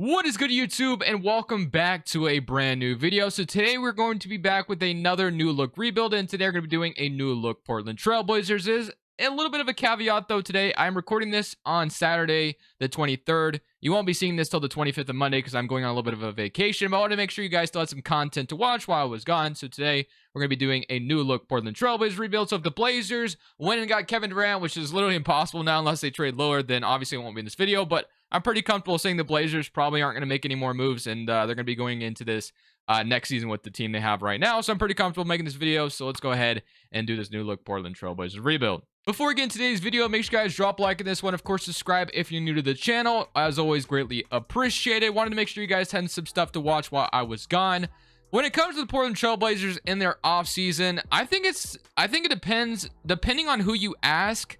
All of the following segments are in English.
What is good, YouTube, and welcome back to a brand new video. So today we're going to be back with another new look rebuild, and today we're going to be doing a new look Portland Trailblazers. Is a little bit of a caveat though. Today I'm recording this on Saturday the 23rd. You won't be seeing this till the 25th of Monday because I'm going on a little bit of a vacation, but I want to make sure you guys still had some content to watch while I was gone. So today we're going to be doing a new look Portland Trailblazers rebuild. So if the Blazers went and got Kevin Durant, which is literally impossible now unless they trade lower, then obviously it won't be in this video, but I'm pretty comfortable saying the Blazers probably aren't going to make any more moves, and they're going to be going into this next season with the team they have right now. So I'm pretty comfortable making this video. So let's go ahead and do this new look Portland Trailblazers rebuild. Before we get into today's video, make sure you guys drop a like on this one. Of course, subscribe if you're new to the channel. As always, greatly appreciated. Wanted to make sure you guys had some stuff to watch while I was gone. When it comes to the Portland Trailblazers in their offseason, I think it depends. Depending on who you ask,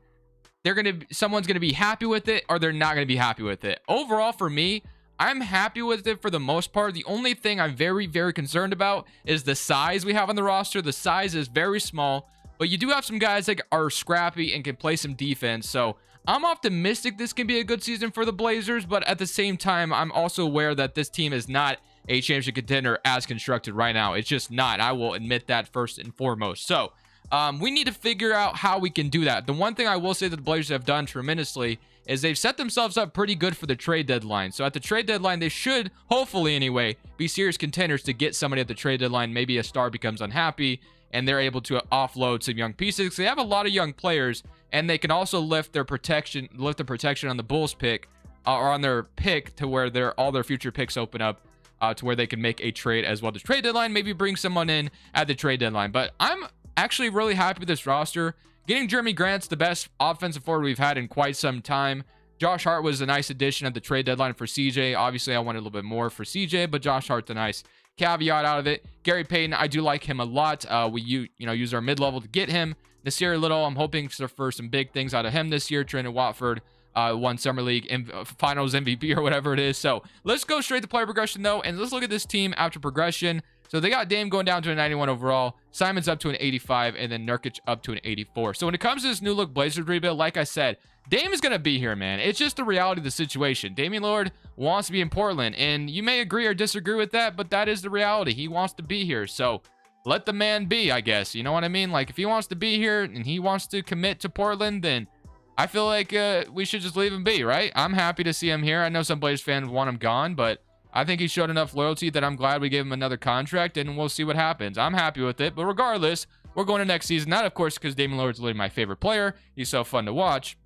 someone's gonna be happy with it or they're not gonna be happy with it. Overall, for me, I'm happy with it for the most part. The only thing I'm very, very concerned about is the size we have on the roster. The size is very small, but you do have some guys that are scrappy and can play some defense. So I'm optimistic this can be a good season for the Blazers, but at the same time, I'm also aware that this team is not a championship contender as constructed right now. It's just not. I will admit that first and foremost. So we need to figure out how we can do that. The one thing I will say that the Blazers have done tremendously is they've set themselves up pretty good for the trade deadline. So at the trade deadline, they should, hopefully anyway, be serious contenders to get somebody at the trade deadline. Maybe a star becomes unhappy and they're able to offload some young pieces. They have a lot of young players, and they can also lift the protection on the Bulls pick or on their pick to where all their future picks open up to where they can make a trade as well. The trade deadline, maybe bring someone in at the trade deadline. But I'm actually really happy with this roster. Getting Jeremy Grant's the best offensive forward we've had in quite some time. Josh Hart was a nice addition at the trade deadline for CJ. Obviously, I wanted a little bit more for CJ, but Josh Hart's a nice caveat out of it. Gary Payton, I do like him a lot. We use our mid-level to get him. Nasir Little, I'm hoping for some big things out of him this year. Trendon Watford won Summer League Finals MVP or whatever it is. So let's go straight to player progression though, and let's look at this team after progression. So they got Dame going down to a 91 overall, Simons up to an 85, and then Nurkic up to an 84. So when it comes to this new look Blazers rebuild, like I said, Dame is going to be here, man. It's just the reality of the situation. Damian Lillard wants to be in Portland, and you may agree or disagree with that, but that is the reality. He wants to be here. So let the man be, I guess. You know what I mean? Like, if he wants to be here and he wants to commit to Portland, then I feel like we should just leave him be, right? I'm happy to see him here. I know some Blazers fans want him gone, but I think he showed enough loyalty that I'm glad we gave him another contract, and we'll see what happens. I'm happy with it, but regardless, we're going to next season. Not, of course, because Damian Lillard's literally my favorite player. He's so fun to watch.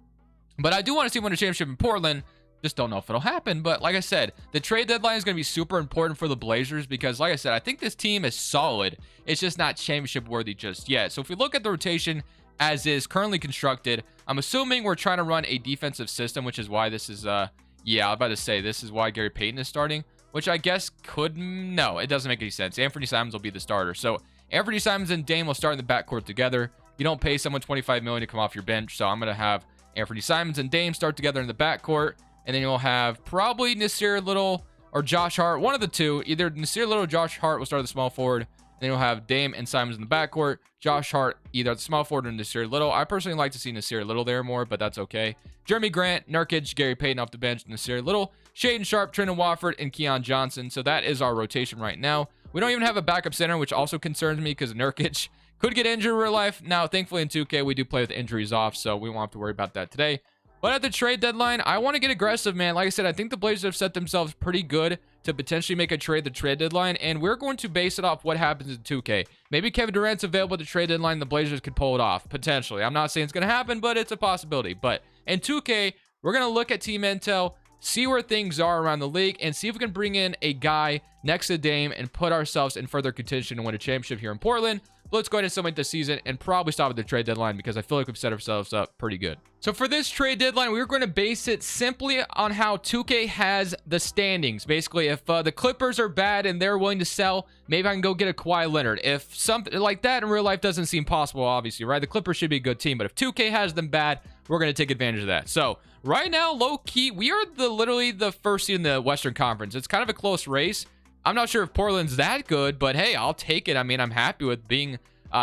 But I do want to see him win a championship in Portland. Just don't know if it'll happen. But like I said, the trade deadline is going to be super important for the Blazers because, like I said, I think this team is solid. It's just not championship worthy just yet. So if we look at the rotation as is currently constructed, I'm assuming we're trying to run a defensive system, which is why this is, I was about to say, this is why Gary Payton is starting, which I guess no, it doesn't make any sense. Anthony Simons will be the starter. So Anthony Simons and Dame will start in the backcourt together. You don't pay someone $25 million to come off your bench. So I'm going to have Anthony Simons and Dame start together in the backcourt. And then you'll have probably Nasir Little or Josh Hart, one of the two. Either Nasir Little or Josh Hart will start the small forward. Then you'll have Dame and Simons in the backcourt. Josh Hart either at the small forward or Nasir Little. I personally like to see Nasir Little there more, but that's okay. Jeremy Grant, Nurkic, Gary Payton off the bench, Nasir Little, Shaedon Sharpe, Trendon Watford, and Keon Johnson. So that is our rotation right now. We don't even have a backup center, which also concerns me because Nurkic could get injured in real life. Now, thankfully in 2K, we do play with injuries off, so we won't have to worry about that today. But at the trade deadline, I want to get aggressive, man. Like I said, I think the Blazers have set themselves pretty good to potentially make a trade at the trade deadline, and we're going to base it off what happens in 2K. Maybe Kevin Durant's available at the trade deadline. The Blazers could pull it off, potentially. I'm not saying it's going to happen, but it's a possibility. But in 2K, we're going to look at team intel, see where things are around the league, and see if we can bring in a guy next to Dame and put ourselves in further contention to win a championship here in Portland. But let's go ahead and summate the season and probably stop at the trade deadline because I feel like we've set ourselves up pretty good. So for this trade deadline, we're going to base it simply on how 2K has the standings. Basically, if the Clippers are bad and they're willing to sell, maybe I can go get a Kawhi Leonard. If something like that in real life doesn't seem possible, obviously, right? The Clippers should be a good team, but if 2K has them bad, we're going to take advantage of that. So right now, low key, we are literally the first seed in the Western Conference. It's kind of a close race. I'm not sure if Portland's that good, but hey, I'll take it. I mean, I'm happy with being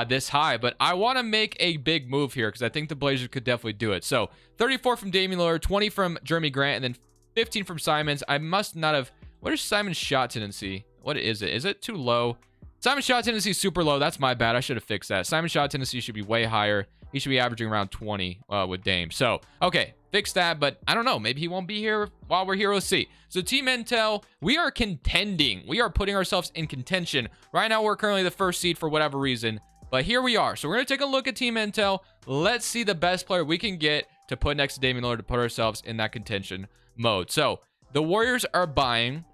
this high, but I want to make a big move here because I think the Blazers could definitely do it. So 34 from Damian Lillard, 20 from Jeremy Grant, and then 15 from Simons. I must not have What is Simon's shot tendency? What is it? Is it too low? Simon's shot tendency is super low. That's my bad. I should have fixed that. Simon's shot tendency should be way higher. He should be averaging around 20 with Dame. So, okay, fix that. But I don't know. Maybe he won't be here while we're here. We'll see. So, Team Intel, we are contending. We are putting ourselves in contention. Right now, we're currently the first seed for whatever reason. But here we are. So, we're going to take a look at Team Intel. Let's see the best player we can get to put next to Damian Lillard to put ourselves in that contention mode. So, the Warriors are buying.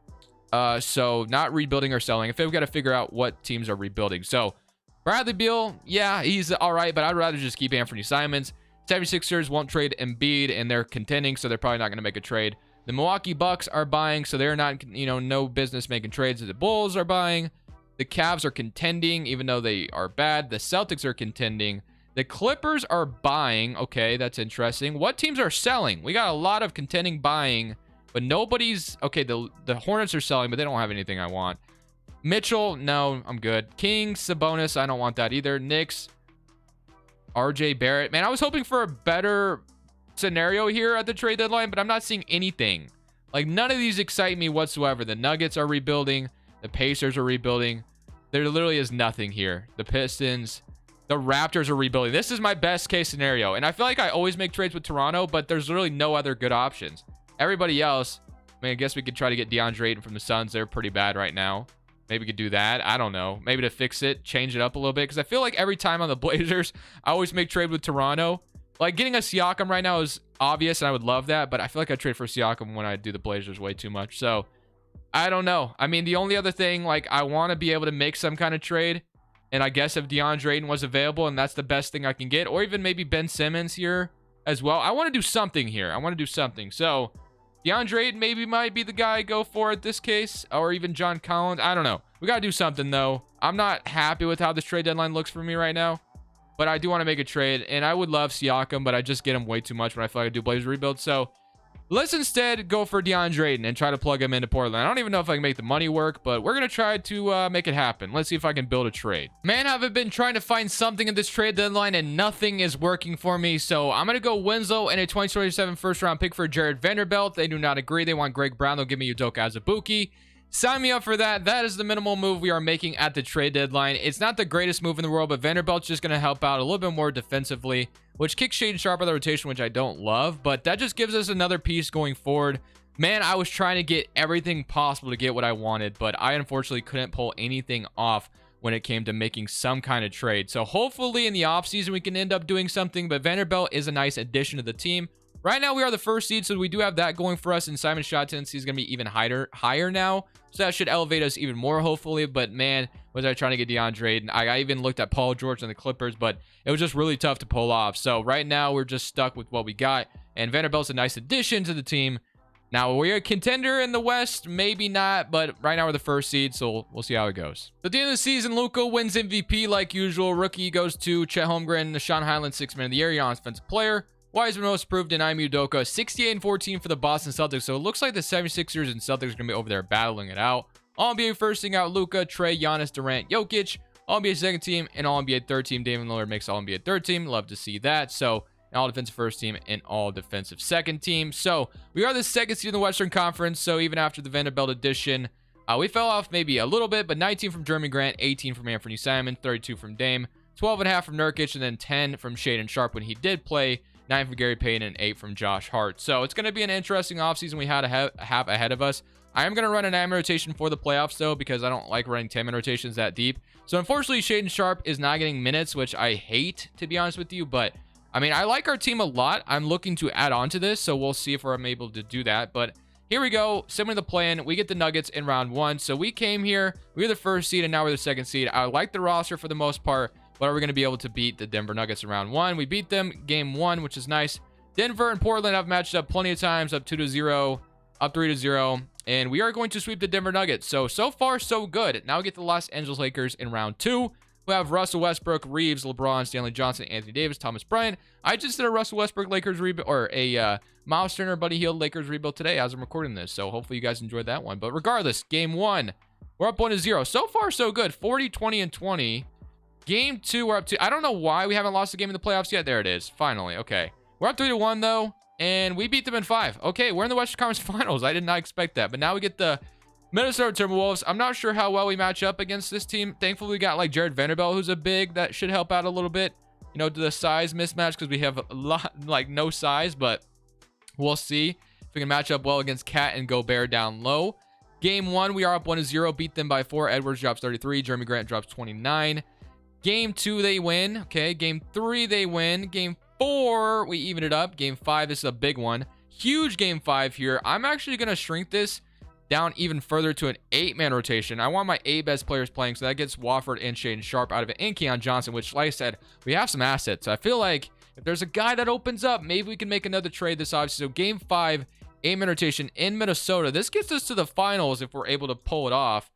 So, not rebuilding or selling. I think we've got to figure out what teams are rebuilding. So, Bradley Beal, yeah, he's all right, but I'd rather just keep Anthony Simons. 76ers won't trade Embiid, and they're contending, so they're probably not going to make a trade. The Milwaukee Bucks are buying, so they're not, no business making trades. The Bulls are buying. The Cavs are contending, even though they are bad. The Celtics are contending. The Clippers are buying. Okay, that's interesting. What teams are selling? We got a lot of contending buying, but nobody's... Okay, the Hornets are selling, but they don't have anything I want. Mitchell, no, I'm good. Kings, Sabonis, I don't want that either. Knicks, RJ Barrett. Man, I was hoping for a better scenario here at the trade deadline, but I'm not seeing anything. Like, none of these excite me whatsoever. The Nuggets are rebuilding. The Pacers are rebuilding. There literally is nothing here. The Pistons, the Raptors are rebuilding. This is my best case scenario. And I feel like I always make trades with Toronto, but there's literally no other good options. Everybody else, I mean, I guess we could try to get Deandre Ayton from the Suns. They're pretty bad right now. Maybe we could do that. I don't know. Maybe to fix it, change it up a little bit. Because I feel like every time on the Blazers, I always make trade with Toronto. Like, getting a Siakam right now is obvious, and I would love that. But I feel like I trade for Siakam when I do the Blazers way too much. So, I don't know. I mean, the only other thing, like, I want to be able to make some kind of trade. And I guess if DeAndre Ayton was available, and that's the best thing I can get. Or even maybe Ben Simmons here as well. I want to do something here. I want to do something. So... DeAndre Ayton maybe might be the guy I go for at this case, or even John Collins. I don't know. We got to do something, though. I'm not happy with how this trade deadline looks for me right now, but I do want to make a trade, and I would love Siakam, but I just get him way too much when I feel like I do Blazers rebuild. So let's instead go for DeAndre Ayton and try to plug him into Portland. I don't even know if I can make the money work, but we're going to try to make it happen. Let's see if I can build a trade. Man, I've been trying to find something in this trade deadline, and nothing is working for me. So I'm going to go Winslow and a 2027 first-round pick for Jared Vanderbilt. They do not agree. They want Greg Brown. They'll give me Udoka Azubuike. Sign me up for that. That is the minimal move we are making at the trade deadline. It's not the greatest move in the world, but Vanderbilt's just going to help out a little bit more defensively, which kicks Shaden Sharp out of the rotation, which I don't love, but that just gives us another piece going forward. Man, I was trying to get everything possible to get what I wanted, but I unfortunately couldn't pull anything off when it came to making some kind of trade. So hopefully in the offseason we can end up doing something, but Vanderbilt is a nice addition to the team. Right now we are the first seed, so we do have that going for us, and Simon's shot tendency is going to be even higher now, so that should elevate us even more, hopefully. But man, was I trying to get DeAndre Ayton. I even looked at Paul George and the Clippers, but it was just really tough to pull off. So right now we're just stuck with what we got, and Vanderbilt's a nice addition to the team. Now, we're a contender in the West, maybe not, but right now we're the first seed, so we'll see how it goes. At the end of the season, Luka wins MVP like usual. Rookie goes to Chet Holmgren, Sean Highland, 6th man of the year, young offensive player. Wiseman most improved, and Ime Udoka, 68-14 for the Boston Celtics. So it looks like the 76ers and Celtics are going to be over there battling it out. All-NBA first thing out, Luka, Trey, Giannis, Durant, Jokic. All-NBA second team and All-NBA third team. Damian Lillard makes All-NBA third team. Love to see that. So an all-defensive first team and all-defensive second team. So we are the second seed in the Western Conference. So even after the Vanderbilt edition, we fell off maybe a little bit, but 19 from Jeremy Grant, 18 from Anthony Simon, 32 from Dame, 12.5 from Nurkic, and then 10 from Shaden Sharp when he did play. 9 from Gary Payton, and 8 from Josh Hart. So it's going to be an interesting offseason we had to have ahead of us. I am going to run a 9-man rotation for the playoffs, though, because I don't like running 10-man rotations that deep. So unfortunately, Shaden Sharp is not getting minutes, which I hate, to be honest with you. But, I mean, I like our team a lot. I'm looking to add on to this, so we'll see if I'm able to do that. But here we go. Similar to the plan, we get the Nuggets in round 1. So we came here. We were the first seed, and now we're the second seed. I like the roster for the most part. But are we going to be able to beat the Denver Nuggets in round 1? We beat them game 1, which is nice. Denver and Portland have matched up plenty of times, up 2-0, up 3-0, and we are going to sweep the Denver Nuggets. So far, so good. Now we get the Los Angeles Lakers in round 2. We have Russell Westbrook, Reeves, LeBron, Stanley Johnson, Anthony Davis, Thomas Bryant. I just did a Russell Westbrook Lakers rebuild, or a Miles Turner, Buddy Hield Lakers rebuild today as I'm recording this. So hopefully you guys enjoyed that one. But regardless, game 1, we're up 1-0. So far, so good. 40, 20, and 20. Game 2, we're up to... I don't know why we haven't lost a game in the playoffs yet. There it is. Finally. Okay. We're up 3-1, though, and we beat them in 5. Okay, we're in the Western Conference Finals. I did not expect that, but now we get the Minnesota Timberwolves. I'm not sure how well we match up against this team. Thankfully, we got like Jared Vanderbilt, who's a big that should help out a little bit, you know, to the size mismatch because we have a lot, like no size, but we'll see if we can match up well against Cat and Gobert down low. Game 1, we are up 1-0, beat them by 4. Edwards drops 33. Jeremy Grant drops 29. Game 2, they win. Okay, Game 3, they win. Game 4, we even it up. Game 5, this is a big one. Huge Game 5 here. I'm actually going to shrink this down even further to an 8-man rotation. I want my 8 best players playing, so that gets Wofford and Shaden Sharp out of it, and Keon Johnson, which, like I said, we have some assets. So I feel like if there's a guy that opens up, maybe we can make another trade this offseason. So Game 5, 8-man rotation in Minnesota. This gets us to the finals if we're able to pull it off.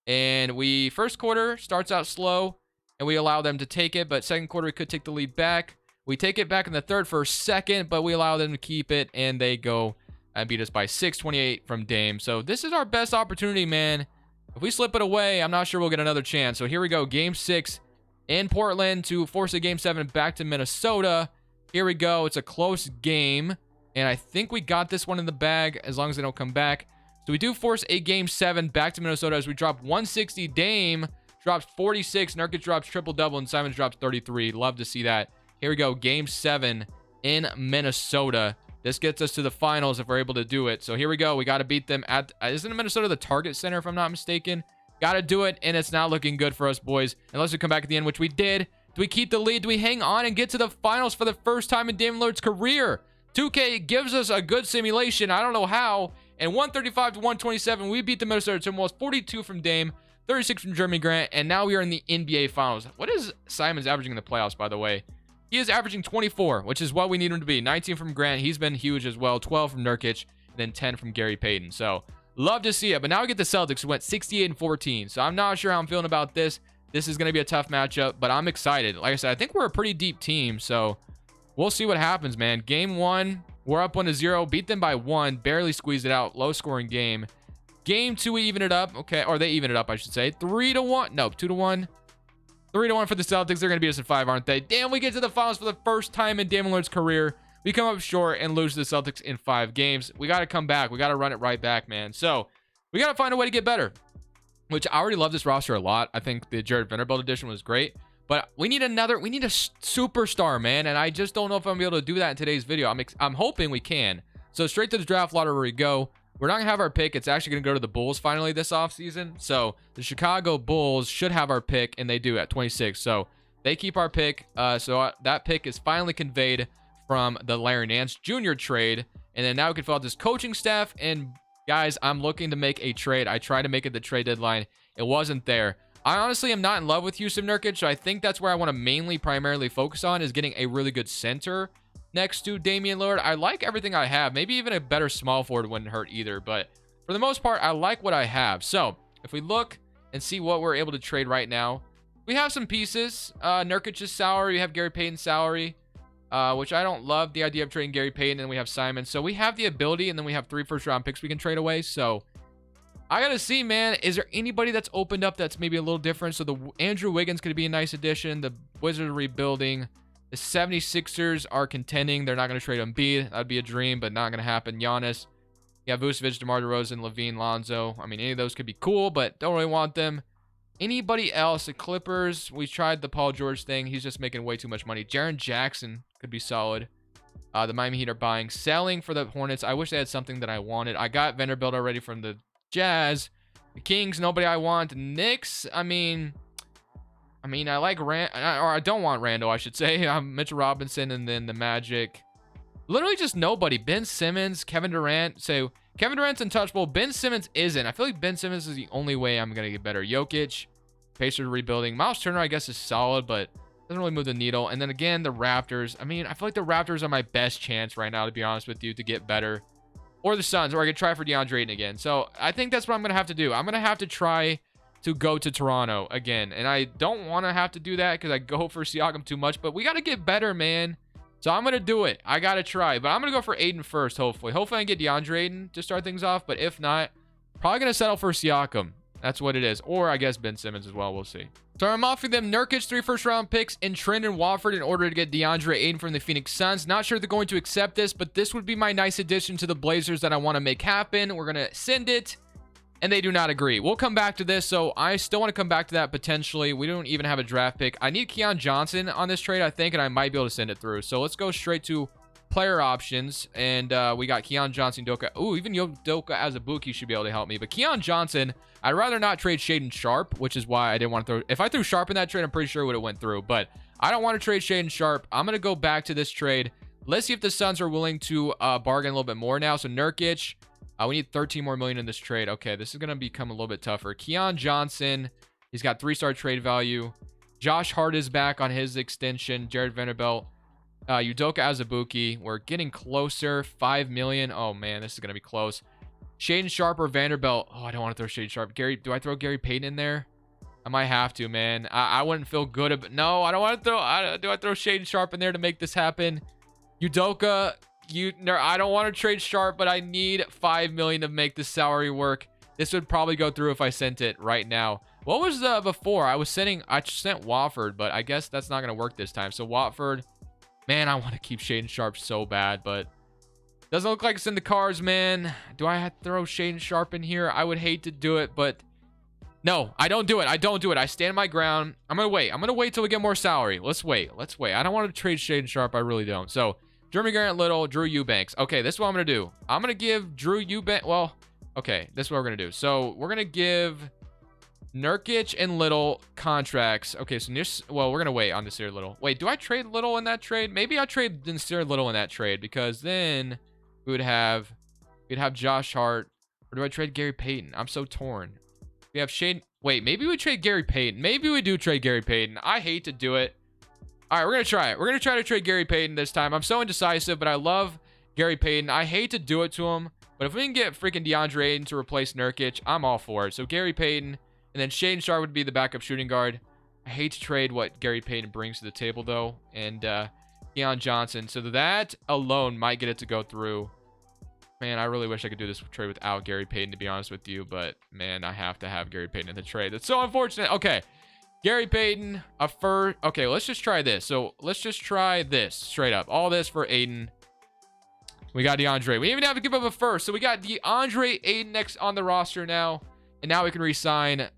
And we, first quarter starts out slow, and we allow them to take it, but second quarter we could take the lead back. We take it back in the third for a second, but we allow them to keep it, and they go and beat us by 6, 28 from Dame. So this is our best opportunity, man. If we slip it away, I'm not sure we'll get another chance. So here we go, Game 6 in Portland to force a Game 7 back to Minnesota. Here we go. It's a close game, and I think we got this one in the bag as long as they don't come back. So we do force a Game 7 back to Minnesota as we drop 160. Dame drops 46. Nurkic drops triple-double, and Simons drops 33. Love to see that. Here we go. Game 7 in Minnesota. This gets us to the finals if we're able to do it. So here we go. We got to beat them at... Isn't Minnesota the Target Center, if I'm not mistaken? Got to do it, and it's not looking good for us, boys. Unless we come back at the end, which we did. Do we keep the lead? Do we hang on and get to the finals for the first time in Damian Lillard's career? 2K gives us a good simulation. I don't know how. And 135 to 127, we beat the Minnesota Timberwolves. 42 from Dame, 36 from Jeremy Grant, and now we are in the NBA Finals. What is Simons averaging in the playoffs, by the way? He is averaging 24, which is what we need him to be. 19 from Grant. He's been huge as well. 12 from Nurkic, and then 10 from Gary Payton. So, love to see it. But now we get the Celtics, who went 68-14. So, I'm not sure how I'm feeling about this. This is going to be a tough matchup, but I'm excited. Like I said, I think we're a pretty deep team, so we'll see what happens, man. Game 1, we're up 1-0. Beat them by 1. Barely squeezed it out. Low-scoring game. Game 2, we even it up. Okay, or they even it up, I should say. 3-1. No, 2-1. 3-1 for the Celtics. They're going to beat us in 5, aren't they? Damn, we get to the finals for the first time in Damian Lillard's career. We come up short and lose to the Celtics in 5 games. We got to come back. We got to run it right back, man. So, we got to find a way to get better, which I already love this roster a lot. I think the Jared Vanderbilt edition was great, but we need a superstar, man, and I just don't know if I'm going to be able to do that in today's video. I'm hoping we can. So, straight to the draft lottery we go. We're not going to have our pick. It's actually going to go to the Bulls finally this offseason. So, the Chicago Bulls should have our pick, and they do at 26. So, they keep our pick. That pick is finally conveyed from the Larry Nance Jr. trade. And then now we can fill out this coaching staff. And, guys, I'm looking to make a trade. I tried to make it the trade deadline. It wasn't there. I honestly am not in love with Yusuf Nurkic. So, I think that's where I want to primarily focus on is getting a really good center next to Damian Lillard. I like everything I have. Maybe even a better small forward wouldn't hurt either. But for the most part, I like what I have. So if we look and see what we're able to trade right now, we have some pieces. Nurkic's salary. We have Gary Payton's salary, which I don't love the idea of trading Gary Payton. And we have Simon. So we have the ability, and then we have 3 first-round picks we can trade away. So I got to see, man. Is there anybody that's opened up that's maybe a little different? So the Andrew Wiggins could be a nice addition. The Wizards are rebuilding. The 76ers are contending. They're not going to trade Embiid. That'd be a dream, but not going to happen. Giannis. You have Vucevic, DeMar DeRozan, Levine, Lonzo. I mean, any of those could be cool, but don't really want them. Anybody else? The Clippers. We tried the Paul George thing. He's just making way too much money. Jaren Jackson could be solid. The Miami Heat are buying. Selling for the Hornets. I wish they had something that I wanted. I got Vanderbilt already from the Jazz. The Kings, nobody I want. Knicks, I mean, I like I don't want Randall, I should say. Mitchell Robinson, and then the Magic. Literally just nobody. Ben Simmons, Kevin Durant. So Kevin Durant's untouchable. Ben Simmons isn't. I feel like Ben Simmons is the only way I'm going to get better. Jokic, Pacers rebuilding. Miles Turner, I guess, is solid, but doesn't really move the needle. And then again, the Raptors. I mean, I feel like the Raptors are my best chance right now, to be honest with you, to get better. Or the Suns, or I could try for DeAndre Ayton again. So I think that's what I'm going to have to do. I'm going to have to try to go to Toronto again. And I don't want to have to do that because I go for Siakam too much. But we got to get better, man. So I'm going to do it. I got to try. But I'm going to go for Ayton first, hopefully. Hopefully I can get DeAndre Ayton to start things off. But if not, probably going to settle for Siakam. That's what it is. Or I guess Ben Simmons as well. We'll see. So I'm offering them Nurkic 3 first-round picks and Trendon Watford in order to get DeAndre Ayton from the Phoenix Suns. Not sure they're going to accept this, but this would be my nice addition to the Blazers that I want to make happen. We're going to send it. and they do not agree. We'll come back to this. So I still want to come back to that potentially. We don't even have a draft pick. I need Keon Johnson on this trade, I think, and I might be able to send it through. So let's go straight to player options, and we got Keon Johnson, Doka. Ooh, even Doka as a Azubuike should be able to help me. But Keon Johnson, I'd rather not trade Shaedon Sharpe, which is why I didn't want to throw. If I threw Sharpe in that trade, I'm pretty sure it would have went through. But I don't want to trade Shaedon Sharpe. I'm gonna go back to this trade. Let's see if the Suns are willing to bargain a little bit more now. So Nurkic, we need 13 more million in this trade. Okay, this is gonna become a little bit tougher. Keon Johnson, he's got 3-star trade value. Josh Hart is back on his extension. Jared Vanderbilt. Udoka Azubuike, we're getting closer. 5 million. Oh man, this is gonna be close. Shaedon Sharpe or Vanderbilt. Oh, I don't want to throw Shaedon Sharpe. Gary, do I throw Gary Payton in there? I might have to, man. I wouldn't feel good about. No, I don't want to throw. Do I throw Shaedon Sharpe in there to make this happen? Udoka, I don't want to trade Sharpe, but I need 5 million to make this salary work. This would probably go through if I sent it right now. What was before? I sent Watford, but I guess that's not gonna work this time. So Watford. Man, I want to keep Shaedon Sharpe so bad, but doesn't look like it's in the cards, man. Do I have to throw Shaedon Sharpe in here? I would hate to do it, but no, I don't do it. I don't do it. I stand my ground. I'm going to wait. I'm going to wait till we get more salary. Let's wait. Let's wait. I don't want to trade Shaedon Sharpe. I really don't. So, Jeremy Grant Little, Drew Eubanks. Okay, this is what I'm going to do. I'm going to give Drew Eubanks. Well, okay, this is what we're going to do. So, we're going to give Nurkic and Little contracts. Okay, so we're gonna wait on Nasir Little. Wait, do I trade Little in that trade? Maybe I trade Nasir Little in that trade, because then we'd have Josh Hart. Or do I trade Gary Payton? I'm so torn. We have Shane. Wait, maybe we trade Gary Payton. Maybe we do trade Gary Payton. I hate to do it. All right, we're gonna try it. We're gonna try to trade Gary Payton this time. I'm so indecisive, but I love Gary Payton. I hate to do it to him, but if we can get freaking Deandre Ayton to replace Nurkic, I'm all for it. So Gary Payton. And then Shaedon Sharpe would be the backup shooting guard. I hate to trade what Gary Payton brings to the table, though. And Keon Johnson. So that alone might get it to go through. Man, I really wish I could do this trade without Gary Payton, to be honest with you. But, man, I have to have Gary Payton in the trade. That's so unfortunate. Okay. Gary Payton, a first. Okay, let's just try this. So, let's just try this straight up. All this for Ayton. We got DeAndre. We even have to give up a first. So, we got DeAndre Ayton next on the roster now. And now we can re-sign.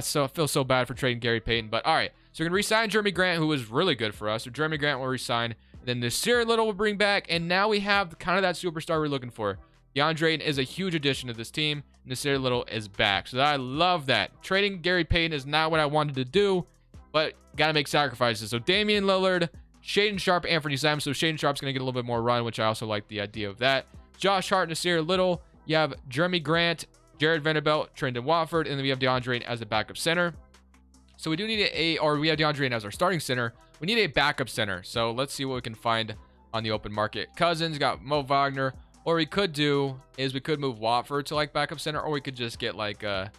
So I feel so bad for trading Gary Payton, but all right. So we're gonna re-sign Jeremy Grant, who was really good for us. So Jeremy Grant will re-sign. Then Nasir Little will bring back, and now we have kind of that superstar we're looking for. DeAndre Ayton is a huge addition to this team. Nasir Little is back, so I love that. Trading Gary Payton is not what I wanted to do, but gotta make sacrifices. So Damian Lillard, Shaedon Sharpe, Anthony Simons. So Shaedon Sharpe's gonna get a little bit more run, which I also like the idea of that. Josh Hart, Nasir Little. You have Jeremy Grant, Jared Vanderbilt, Trendon Watford, and then we have DeAndre Ayton as the backup center. So we do need we have DeAndre Ayton as our starting center. We need a backup center. So let's see what we can find on the open market. Cousins, got Mo Wagner. Or we could do is we could move Watford to like backup center, or we could just get like I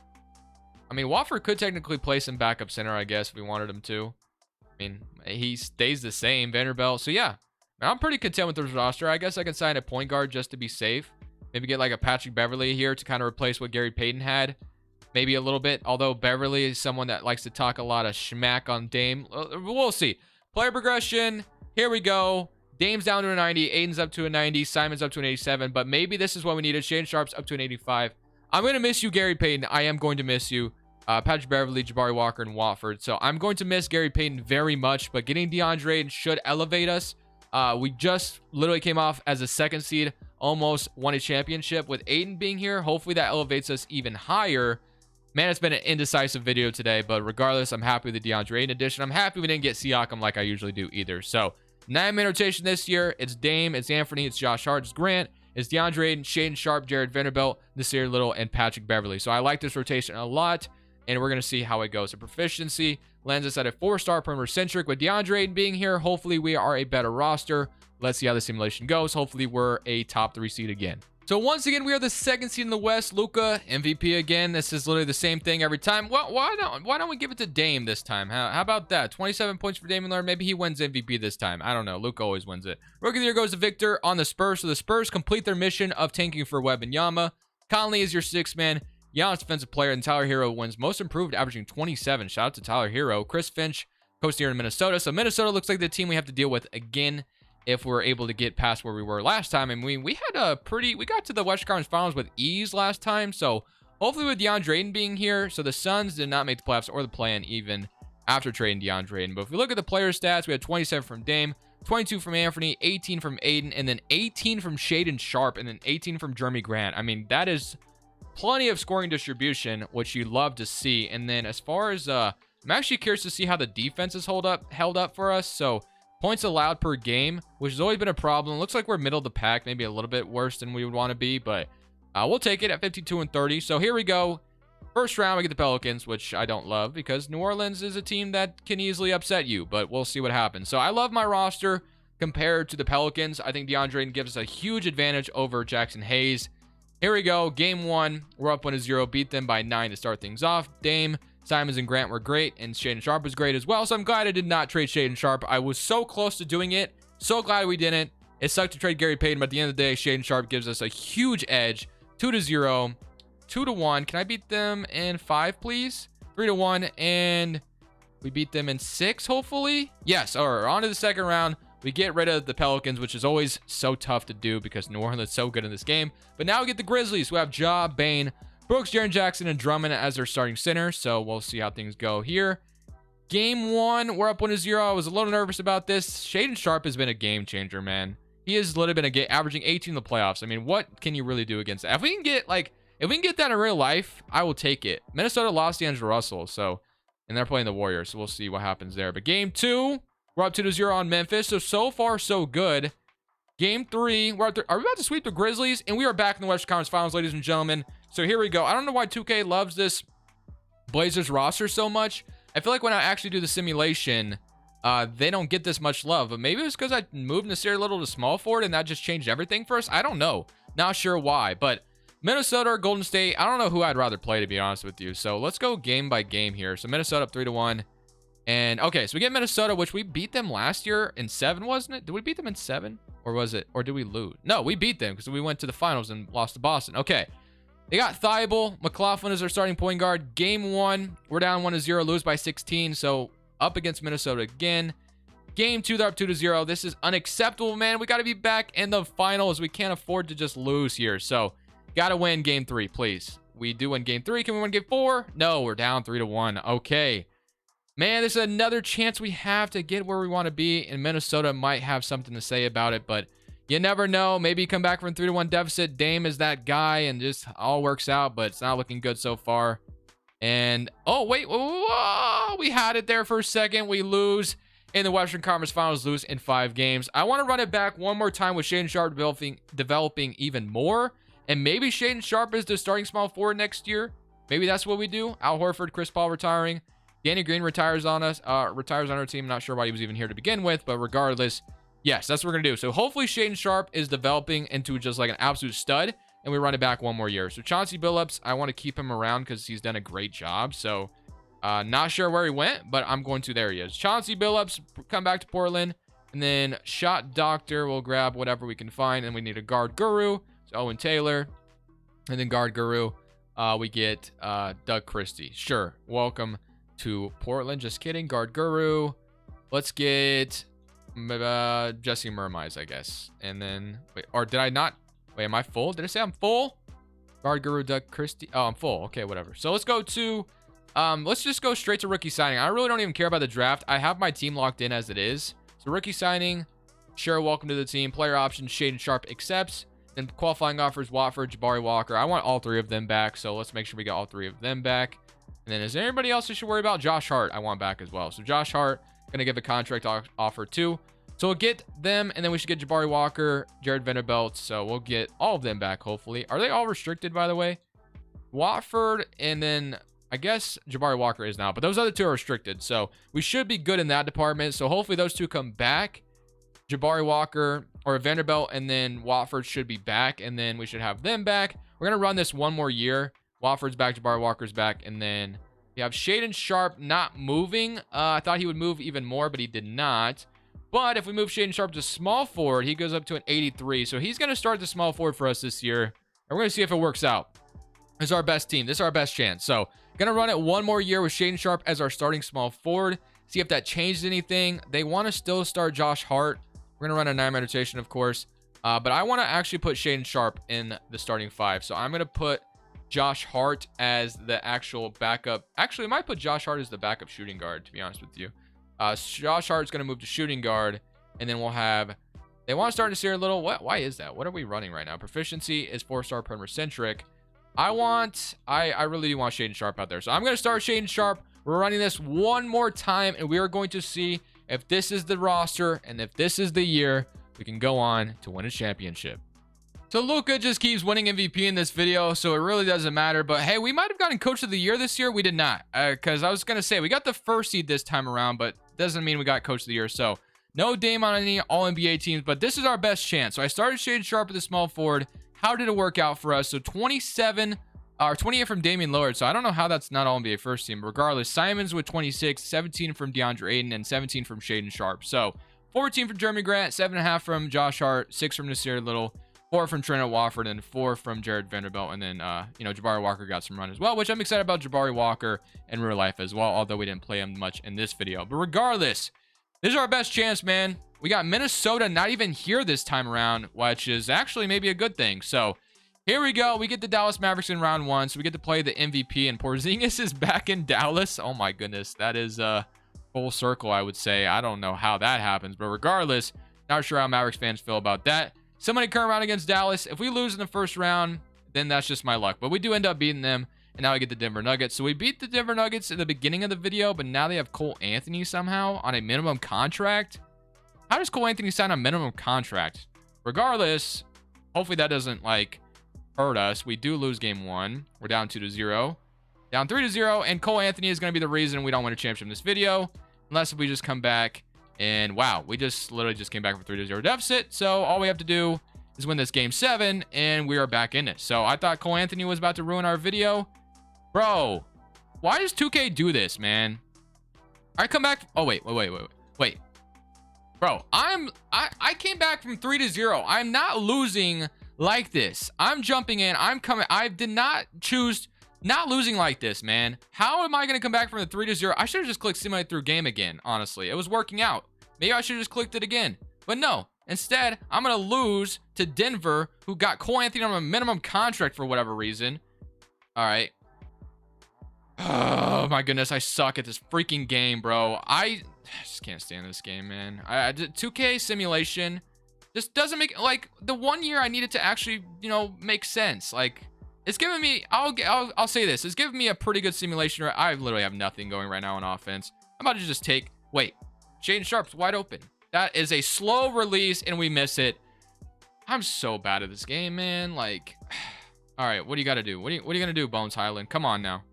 mean, Watford could technically play some backup center, I guess, if we wanted him to. I mean, he stays the same, Vanderbilt. So yeah, I'm pretty content with this roster. I guess I can sign a point guard just to be safe. Maybe get like a Patrick Beverly here to kind of replace what Gary Payton had. Maybe a little bit. Although Beverly is someone that likes to talk a lot of schmack on Dame. We'll see. Player progression. Here we go. Dame's down to a 90. Aiden's up to a 90. Simon's up to an 87. But maybe this is what we needed. Shaedon Sharpe's up to an 85. I'm going to miss you, Gary Payton. I am going to miss you. Patrick Beverly, Jabari Walker, and Watford. So I'm going to miss Gary Payton very much. But getting DeAndre Ayton should elevate us. We just literally came off as a second seed. Almost won a championship. With Ayton being here, hopefully that elevates us even higher. Man, it's been an indecisive video today, but regardless, I'm happy with the DeAndre Ayton edition. I'm happy we didn't get Siakam like I usually do either. So 9-man rotation this year. It's Dame, it's Anthony, it's Josh Hart, it's Grant, it's DeAndre Ayton, Shaedon Sharpe, Jared Vanderbilt, Nasir Little, and Patrick Beverly. So I like this rotation a lot, and we're going to see how it goes. So proficiency lands us at a 4-star perimeter centric. With DeAndre Ayton being here, hopefully we are a better roster. Let's see how the simulation goes. Hopefully we're a top 3 seed again. So once again, we are the 2nd seed in the West. Luka, MVP again. This is literally the same thing every time. Well, why don't we give it to Dame this time? How about that? 27 points for Damian Lillard. Maybe he wins MVP this time. I don't know. Luka always wins it. Rookie of the Year goes to Victor on the Spurs. So the Spurs complete their mission of tanking for Wembanyama. Conley is your 6th man. Giannis defensive player, and Tyler Hero wins Most Improved, averaging 27. Shout out to Tyler Hero. Chris Finch, coach here in Minnesota. So Minnesota looks like the team we have to deal with again if we're able to get past where we were last time. And we had we got to the Western Conference Finals with ease last time. So Hopefully with Deandre Ayton being here. So the Suns did not make the playoffs or the play-in even after trading Deandre Ayton. But if we look at the player stats, we had 27 from Dame, 22 from Anthony, 18 from Ayton, and then 18 from Shaedon Sharpe, and then 18 from Jeremy Grant. I mean, that is plenty of scoring distribution, which you love to see. And then as far as I'm actually curious to see how the defense is held up for us. So points allowed per game, which has always been a problem. Looks like we're middle of the pack, maybe a little bit worse than we would want to be, but we'll take it at 52 and 30. So here we go. First round, we get the Pelicans, which I don't love because New Orleans is a team that can easily upset you, but we'll see what happens. So I love my roster compared to the Pelicans. I think DeAndre Ayton gives us a huge advantage over Jackson Hayes. Here we go. Game 1. We're up 1-0. Beat them by 9 to start things off. Dame, Simons, and Grant were great, and Shaedon Sharpe was great as well. So I'm glad I did not trade Shaedon Sharpe. I was so close to doing it. So glad we didn't. It sucked to trade Gary Payton, but at the end of the day, Shaedon Sharpe gives us a huge edge. 2-0. 2-1. Can I beat them in 5, please? 3-1, and we beat them in 6, hopefully. Yes. All right, on to the second round. We get rid of the Pelicans, which is always so tough to do because New Orleans is so good in this game. But now we get the Grizzlies, who have Ja, Bane, Brooks, Jaren Jackson, and Drummond as their starting center. So we'll see how things go here. Game 1, we're up 1-0. I was a little nervous about this. Shaedon Sharpe has been a game changer, man. He has literally been averaging 18 in the playoffs. I mean, what can you really do against that? If we can get that in real life, I will take it. Minnesota lost D'Angelo Russell, and they're playing the Warriors, so we'll see what happens there. But game 2, we're up 2-0 on Memphis, so far so good. Game 3, are we about to sweep the Grizzlies? And we are back in the Western Conference Finals, ladies and gentlemen. So here we go. I don't know why 2K loves this Blazers roster so much. I feel like when I actually do the simulation, they don't get this much love. But maybe it's because I moved Nasir Little to small forward, and that just changed everything for us. I don't know. Not sure why, but Minnesota or Golden State, I don't know who I'd rather play, to be honest with you. So let's go game by game here. So Minnesota up 3-1. And okay, so we get Minnesota, which we beat them last year in 7, wasn't it? Did we beat them in 7? Or did we lose? No, we beat them because we went to the finals and lost to Boston. Okay. They got Thibault. McLaughlin is our starting point guard. Game 1, we're down 1-0, lose by 16. So up against Minnesota again. Game 2, they're up 2-0. This is unacceptable, man. We got to be back in the finals. We can't afford to just lose here. So got to win game 3, please. We do win game 3. Can we win game 4? No, we're down 3-1. Okay. Man, this is another chance we have to get where we want to be, and Minnesota might have something to say about it, but you never know. Maybe come back from 3-1 deficit. Dame is that guy, and just all works out, but it's not looking good so far. And, oh, wait. Whoa, we had it there for a second. We lose in the Western Conference Finals, lose in 5 games. I want to run it back one more time with Shaedon Sharpe developing even more, and maybe Shaedon Sharpe is the starting small forward next year. Maybe that's what we do. Al Horford, Chris Paul retiring. Danny Green retires on our team. Not sure why he was even here to begin with, but regardless, yes, that's what we're going to do. So hopefully Shaedon Sharpe is developing into just like an absolute stud, and we run it back one more year. So Chauncey Billups, I want to keep him around because he's done a great job. So not sure where he went, but I'm going to. There he is. Chauncey Billups, come back to Portland. And then Shot Doctor, we'll grab whatever we can find. And we need a guard guru. So Owen Taylor. And then guard guru, we get Doug Christie. Sure. Welcome to Portland. Just kidding. Guard guru. Let's get Jesse Mermize, I guess. And then, wait, or did I not? Wait, am I full? Did I say I'm full? Guard guru Doug Christie. Oh, I'm full. Okay, whatever. So let's go to, let's just go straight to rookie signing. I really don't even care about the draft. I have my team locked in as it is. So rookie signing, sure, welcome to the team. Player options, Shaedon Sharpe accepts. Then qualifying offers, Watford, Jabari Walker. I want all 3 of them back. So let's make sure we get all 3 of them back. And then is there anybody else I should worry about? Josh Hart, I want back as well. So Josh Hart, going to give a contract offer too. So we'll get them, and then we should get Jabari Walker, Jared Vanderbilt. So we'll get all of them back, hopefully. Are they all restricted, by the way? Watford, and then I guess Jabari Walker is now. But those other 2 are restricted. So we should be good in that department. So hopefully those 2 come back. Jabari Walker or Vanderbilt, and then Watford should be back. And then we should have them back. We're going to run this one more year. Watford's back, Jabari Walker's back, and then we have Shaedon Sharpe not moving. I thought he would move even more, but he did not. But if we move Shaedon Sharpe to small forward, he goes up to an 83. So he's going to start the small forward for us this year, and we're going to see if it works out. This is our best team. This is our best chance. So going to run it one more year with Shaedon Sharpe as our starting small forward. See if that changes anything. They want to still start Josh Hart. We're going to run a 9-man rotation, of course. But I want to actually put Shaedon Sharpe in the starting 5. So I'm going to put Josh Hart as the actual backup. Actually, I might put Josh Hart as the backup shooting guard, to be honest with you. Josh Hart's going to move to shooting guard, and then we'll have... They want to start to see a little... Why is that? What are we running right now? Proficiency is 4-star perimeter centric. I really do want Shaedon Sharpe out there. So I'm going to start Shaedon Sharpe. We're running this one more time, and we are going to see if this is the roster and if this is the year we can go on to win a championship. So Luka just keeps winning MVP in this video, so it really doesn't matter. But hey, we might have gotten Coach of the Year this year. We did not, because I was going to say we got the first seed this time around, but doesn't mean we got Coach of the Year. So no Dame on any All-NBA teams, but this is our best chance. So I started Shaedon Sharpe at the small forward. How did it work out for us? So 28 from Damian Lillard. So I don't know how that's not All-NBA first team. Regardless, Simons with 26, 17 from Deandre Ayton, and 17 from Shaedon Sharpe. So 14 from Jeremy Grant, 7.5 from Josh Hart, 6 from Nasir Little, 4 from Trent Wofford, and 4 from Jared Vanderbilt. And then, Jabari Walker got some run as well, which I'm excited about Jabari Walker in real life as well, although we didn't play him much in this video. But regardless, this is our best chance, man. We got Minnesota not even here this time around, which is actually maybe a good thing. So here we go. We get the Dallas Mavericks in round 1, so we get to play the MVP, and Porzingis is back in Dallas. Oh my goodness, that is full circle, I would say. I don't know how that happens, but regardless, not sure how Mavericks fans feel about that. Somebody come around against Dallas. If we lose in the first round, then that's just my luck. But we do end up beating them, and now we get the Denver Nuggets. So we beat the Denver Nuggets at the beginning of the video, but now they have Cole Anthony somehow on a minimum contract. How does Cole Anthony sign a minimum contract? Regardless, hopefully that doesn't, hurt us. We do lose game 1. We're down 2-0. Down 3-0, and Cole Anthony is going to be the reason we don't win a championship in this video, unless we just come back. And wow, we literally just came back from 3-0 deficit. So all we have to do is win this game 7, and we are back in it. So I thought Cole Anthony was about to ruin our video. Bro, why does 2K do this, man? I come back. Oh, wait. Bro, I came back from 3-0. I'm not losing like this. I'm jumping in. I'm coming. I did not choose not losing like this, man. How am I going to come back from the 3-0? I should have just clicked simulate through game again, honestly. It was working out. Maybe I should have just clicked it again. But no. Instead, I'm going to lose to Denver, who got Cole Anthony on a minimum contract for whatever reason. All right. Oh, my goodness. I suck at this freaking game, bro. I just can't stand this game, man. 2K simulation just doesn't make... the 1 year I needed to actually, make sense. It's giving me... I'll say this. It's giving me a pretty good simulation. I literally have nothing going right now on offense. I'm about to just take... Wait. Shaedon Sharpe's wide open. That is a slow release, and we miss it. I'm so bad at this game, man. All right, what do you got to do? What are you going to do, Bones Highland? Come on now.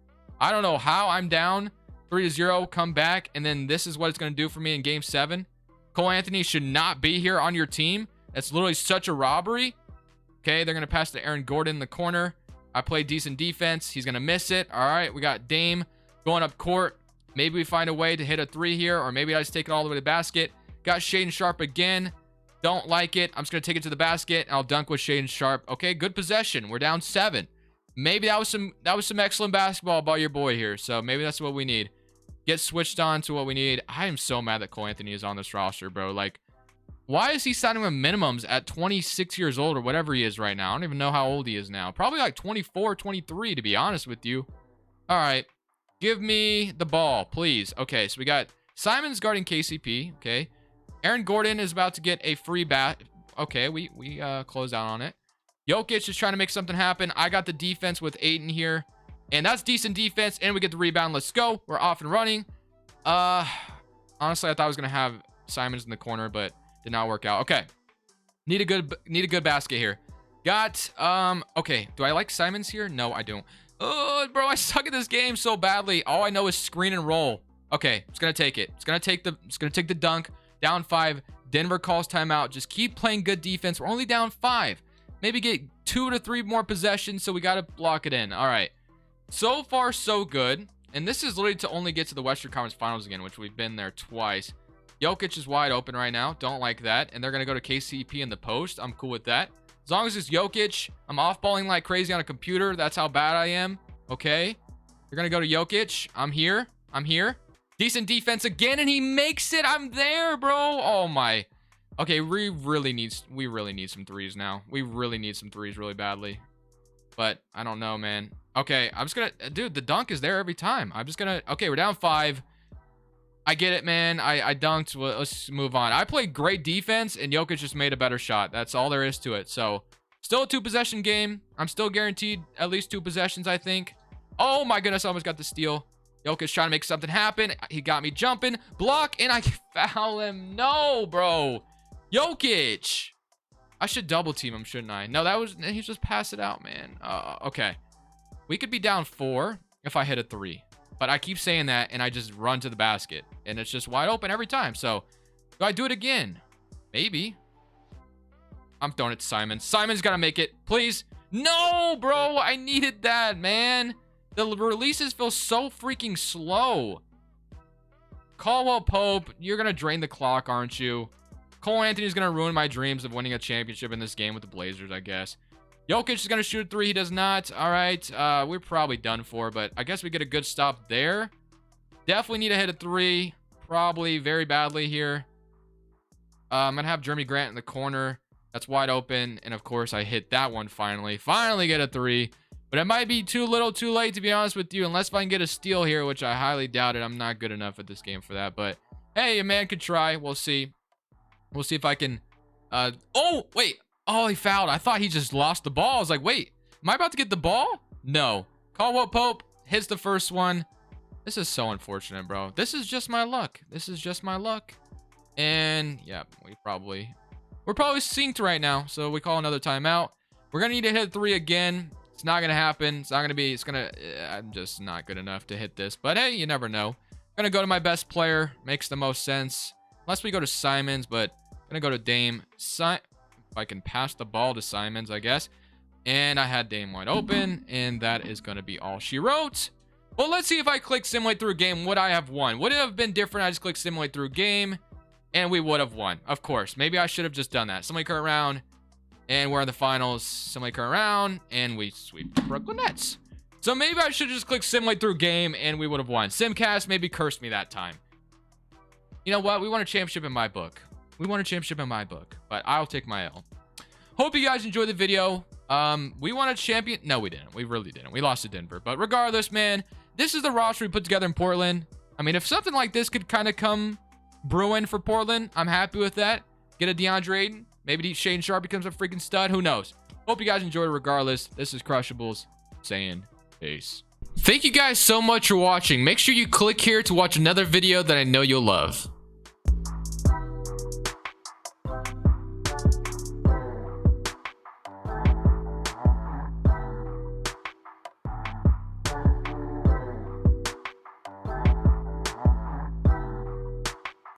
I don't know how I'm down 3-0, come back, and then this is what it's going to do for me in Game 7. Cole Anthony should not be here on your team. That's literally such a robbery. Okay, they're going to pass to Aaron Gordon in the corner. I play decent defense. He's going to miss it. All right, we got Dame going up court. Maybe we find a way to hit a 3 here, or maybe I just take it all the way to the basket. Got Shaedon Sharpe again. Don't like it. I'm just going to take it to the basket, and I'll dunk with Shaedon Sharpe. Okay, good possession. We're down 7. Maybe that was some excellent basketball by your boy here. So maybe that's what we need. Get switched on to what we need. I am so mad that Cole Anthony is on this roster, bro. Why is he signing with minimums at 26 years old or whatever he is right now? I don't even know how old he is now. Probably 24, 23, to be honest with you. All right. Give me the ball, please. Okay, so we got Simons guarding KCP. Okay. Aaron Gordon is about to get a free bat. Okay, we close out on it. Jokic is trying to make something happen. I got the defense with Ayton here. And that's decent defense. And we get the rebound. Let's go. We're off and running. Honestly, I thought I was going to have Simons in the corner, but did not work out. Okay. Need a good basket here. Got, okay. Do I like Simons here? No, I don't. Oh, bro, I suck at this game so badly. All I know is screen and roll. Okay, it's going to take it. It's going to take the dunk. Down 5. Denver calls timeout. Just keep playing good defense. We're only down 5. Maybe get 2 to 3 more possessions, so we got to block it in. All right. So far, so good. And this is literally to only get to the Western Conference Finals again, which we've been there twice. Jokic is wide open right now. Don't like that. And they're going to go to KCP in the post. I'm cool with that. As long as it's Jokic, I'm off-balling like crazy on a computer. That's how bad I am. Okay. They're going to go to Jokic. I'm here. Decent defense again, and he makes it. I'm there, bro. Oh, my. Okay, we really need some threes now. We really need some threes really badly. But I don't know, man. Okay, I'm just gonna, dude, the dunk is there every time. I'm just gonna, okay, we're down 5. I get it, man. I dunked. Well, let's move on. I played great defense, and Jokic just made a better shot. That's all there is to it. So, still a 2-possession game. I'm still guaranteed at least 2 possessions, I think. Oh, my goodness. I almost got the steal. Jokic trying to make something happen. He got me jumping. Block, and I foul him. No, bro. Jokic. I should double team him, shouldn't I? No, he's just pass it out, man. Okay. We could be down 4 if I hit a 3. But I keep saying that, and I just run to the basket. And it's just wide open every time. So, do I do it again? Maybe. I'm throwing it to Simon. Simon's got to make it. Please. No, bro. I needed that, man. The releases feel so freaking slow. Caldwell Pope, you're going to drain the clock, aren't you? Cole Anthony's going to ruin my dreams of winning a championship in this game with the Blazers, I guess. Jokic is going to shoot a 3. He does not. All right. We're probably done for, but I guess we get a good stop there. Definitely need to hit a 3. Probably very badly here. I'm going to have Jeremy Grant in the corner. That's wide open. And, of course, I hit that one finally. Finally get a 3. But it might be too little too late, to be honest with you. Unless if I can get a steal here, which I highly doubt it. I'm not good enough at this game for that. But, hey, a man could try. We'll see. We'll see if I can... oh, wait. Oh, he fouled. I thought he just lost the ball. I was like, wait, am I about to get the ball? No. Caldwell Pope hits the first one. This is so unfortunate, bro. This is just my luck. This is just my luck. And, yeah, we're probably synced right now. So we call another timeout. We're going to need to hit 3 again. It's not going to happen. It's not going to be, I'm just not good enough to hit this. But, hey, you never know. I'm going to go to my best player. Makes the most sense. Unless we go to Simons, but I'm going to go to Dame. If I can pass the ball to Simons, I guess. And I had Dame wide open, and that is going to be all she wrote. Well, let's see if I click simulate through game. Would I have won? Would it have been different? I just clicked simulate through game, and we would have won. Of course. Maybe I should have just done that. Simulate current round, and we're in the finals. Simulate current round, and we sweep the Brooklyn Nets. So maybe I should just click simulate through game, and we would have won. Simcast maybe cursed me that time. You know what? We won a championship in my book. We won a championship in my book, but I'll take my L. Hope you guys enjoyed the video. We won a champion. No, we didn't. We really didn't. We lost to Denver. But regardless, man, this is the roster we put together in Portland. I mean, if something like this could kind of come brewing for Portland, I'm happy with that. Get a Deandre Ayton. Maybe Shane Sharp becomes a freaking stud. Who knows? Hope you guys enjoyed it regardless. This is Crushables saying peace. Thank you guys so much for watching. Make sure you click here to watch another video that I know you'll love.